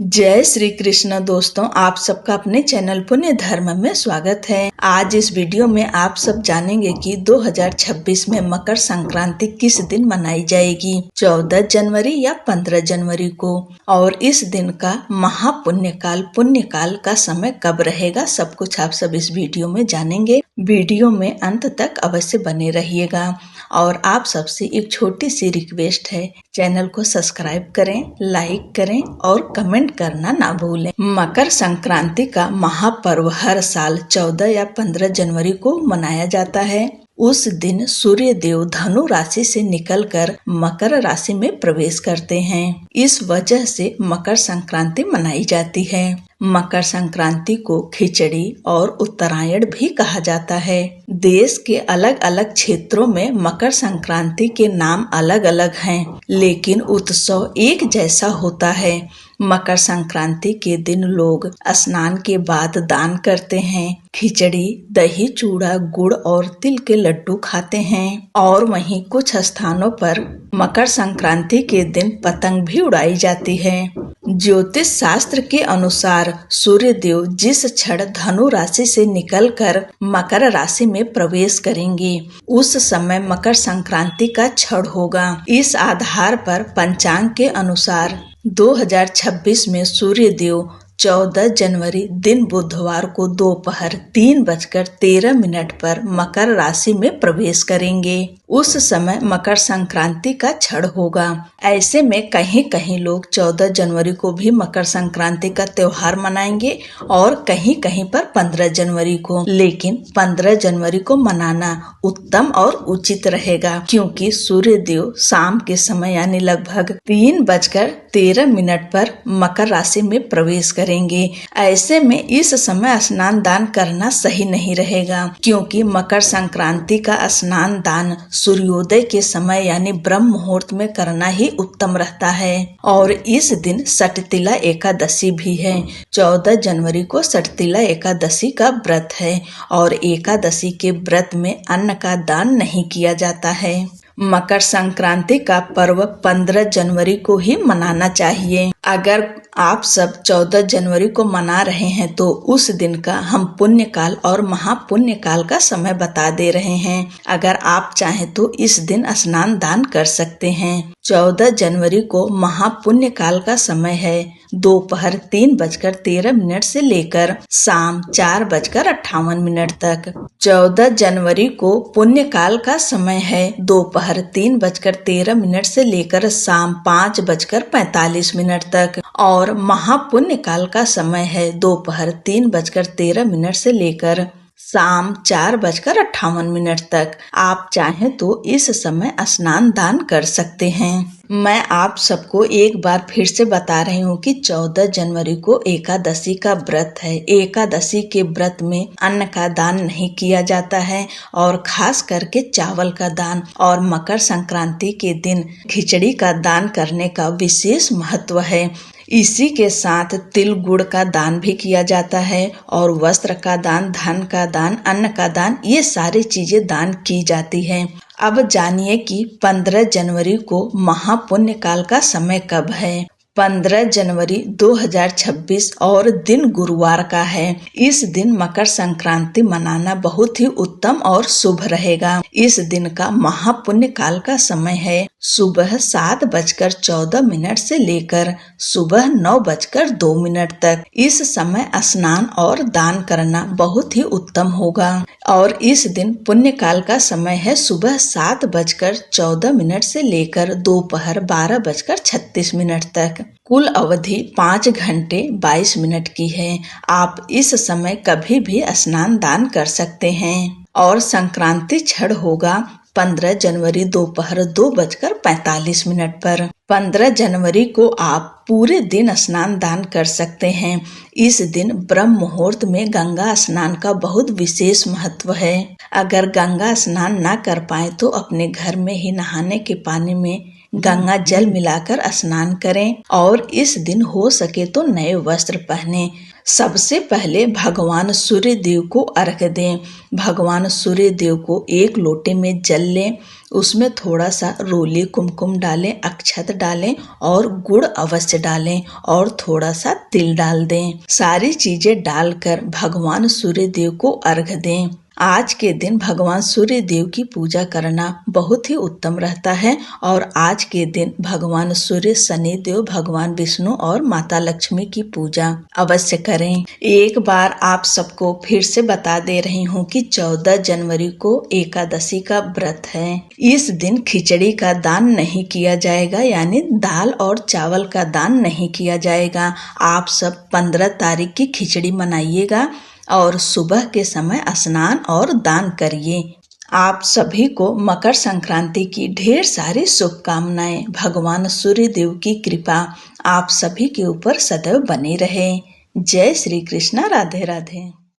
जय श्री कृष्ण दोस्तों, आप सबका अपने चैनल पुण्य धर्म में स्वागत है। आज इस वीडियो में आप सब जानेंगे कि 2026 में मकर संक्रांति किस दिन मनाई जाएगी, 14 जनवरी या 15 जनवरी को, और इस दिन का पुण्य काल का समय कब रहेगा, सब कुछ आप सब इस वीडियो में जानेंगे। वीडियो में अंत तक अवश्य बने रहिएगा। और आप सबसे एक छोटी सी रिक्वेस्ट है, चैनल को सब्सक्राइब करें, लाइक करें और कमेंट करना ना भूलें। मकर संक्रांति का महापर्व हर साल 14 या 15 जनवरी को मनाया जाता है। उस दिन सूर्य देव धनु राशि से निकलकर मकर राशि में प्रवेश करते हैं। इस वजह से मकर संक्रांति मनाई जाती है। मकर संक्रांति को खिचड़ी और उत्तरायण भी कहा जाता है। देश के अलग अलग क्षेत्रों में मकर संक्रांति के नाम अलग अलग हैं, लेकिन उत्सव एक जैसा होता है। मकर संक्रांति के दिन लोग स्नान के बाद दान करते हैं, खिचड़ी, दही, चूड़ा, गुड़ और तिल के लड्डू खाते हैं। और वहीं कुछ स्थानों पर मकर संक्रांति के दिन पतंग भी उड़ाई जाती है। ज्योतिष शास्त्र के अनुसार सूर्य देव जिस क्षण धनु राशि से निकलकर मकर राशि में प्रवेश करेंगे, उस समय मकर संक्रांति का क्षण होगा। इस आधार पर पंचांग के अनुसार 2026 में सूर्य देव 14 जनवरी दिन बुधवार को दोपहर 3:13 पर मकर राशि में प्रवेश करेंगे। उस समय मकर संक्रांति का क्षण होगा। ऐसे में कहीं कहीं लोग 14 जनवरी को भी मकर संक्रांति का त्योहार मनाएंगे और कहीं कहीं पर 15 जनवरी को। लेकिन 15 जनवरी को मनाना उत्तम और उचित रहेगा, क्योंकि सूर्य देव शाम के समय यानी लगभग 3:13 पर मकर राशि में प्रवेश करेंगे। ऐसे में इस समय स्नान दान करना सही नहीं रहेगा, क्योंकि मकर संक्रांति का स्नान दान सूर्योदय के समय यानी ब्रह्म मुहूर्त में करना ही उत्तम रहता है। और इस दिन सटतिला एकादशी भी है। 14 जनवरी को सटतिला एकादशी का व्रत है और एकादशी के व्रत में अन्न का दान नहीं किया जाता है। मकर संक्रांति का पर्व 15 जनवरी को ही मनाना चाहिए। अगर आप सब 14 जनवरी को मना रहे हैं तो उस दिन का हम पुण्य काल और महापुण्य काल का समय बता दे रहे हैं। अगर आप चाहें तो इस दिन स्नान दान कर सकते हैं। 14 जनवरी को महापुण्य काल का समय है दोपहर 3:13 से लेकर शाम 4:58 तक। 14 जनवरी को पुण्य काल का समय है दोपहर 3:13 से लेकर शाम 5:45 तक। और महापुण्य काल का समय है दोपहर 3:13 से लेकर शाम 4:58 तक। आप चाहें तो इस समय स्नान दान कर सकते हैं। मैं आप सबको एक बार फिर से बता रही हूँ कि 14 जनवरी को एकादशी का व्रत है। एकादशी के व्रत में अन्न का दान नहीं किया जाता है और खास करके चावल का दान, और मकर संक्रांति के दिन खिचड़ी का दान करने का विशेष महत्व है। इसी के साथ तिल गुड़ का दान भी किया जाता है और वस्त्र का दान, धन का दान, अन्न का दान, ये सारी चीजें दान की जाती हैं। अब जानिए कि 15 जनवरी को महापुण्य काल का समय कब है। 15 जनवरी 2026 और दिन गुरुवार का है। इस दिन मकर संक्रांति मनाना बहुत ही उत्तम और शुभ रहेगा। इस दिन का महापुण्य काल का समय है सुबह 7:14 से लेकर सुबह 9:02 तक। इस समय स्नान और दान करना बहुत ही उत्तम होगा। और इस दिन पुण्य काल का समय है सुबह 7:14 से लेकर दोपहर 12:36 तक। कुल अवधि 5 घंटे 22 मिनट की है। आप इस समय कभी भी स्नान दान कर सकते हैं। और संक्रांति क्षण होगा 15 जनवरी दोपहर 2:45 पर। 15 जनवरी को आप पूरे दिन स्नान दान कर सकते हैं। इस दिन ब्रह्म मुहूर्त में गंगा स्नान का बहुत विशेष महत्व है। अगर गंगा स्नान ना कर पाए तो अपने घर में ही नहाने के पानी में गंगा जल मिलाकर स्नान करें और इस दिन हो सके तो नए वस्त्र पहने। सबसे पहले भगवान सूर्य देव को अर्घ दें। भगवान सूर्य देव को एक लोटे में जल लें, उसमें थोड़ा सा रोली कुमकुम डालें, अक्षत डालें और गुड़ अवश्य डालें और थोड़ा सा तिल डाल दें। सारी चीजें डालकर भगवान सूर्य देव को अर्घ्य दें। आज के दिन भगवान सूर्य देव की पूजा करना बहुत ही उत्तम रहता है और आज के दिन भगवान सूर्य, शनि देव, भगवान विष्णु और माता लक्ष्मी की पूजा अवश्य करें। एक बार आप सबको फिर से बता दे रही हूँ कि 14 जनवरी को एकादशी का व्रत है। इस दिन खिचड़ी का दान नहीं किया जाएगा, यानी दाल और चावल का दान नहीं किया जाएगा। आप सब 15 तारीख की खिचड़ी मनाइएगा और सुबह के समय स्नान और दान करिए। आप सभी को मकर संक्रांति की ढेर सारी शुभकामनाएं। भगवान सूर्य देव की कृपा आप सभी के ऊपर सदैव बनी रहे। जय श्री कृष्ण। राधे राधे।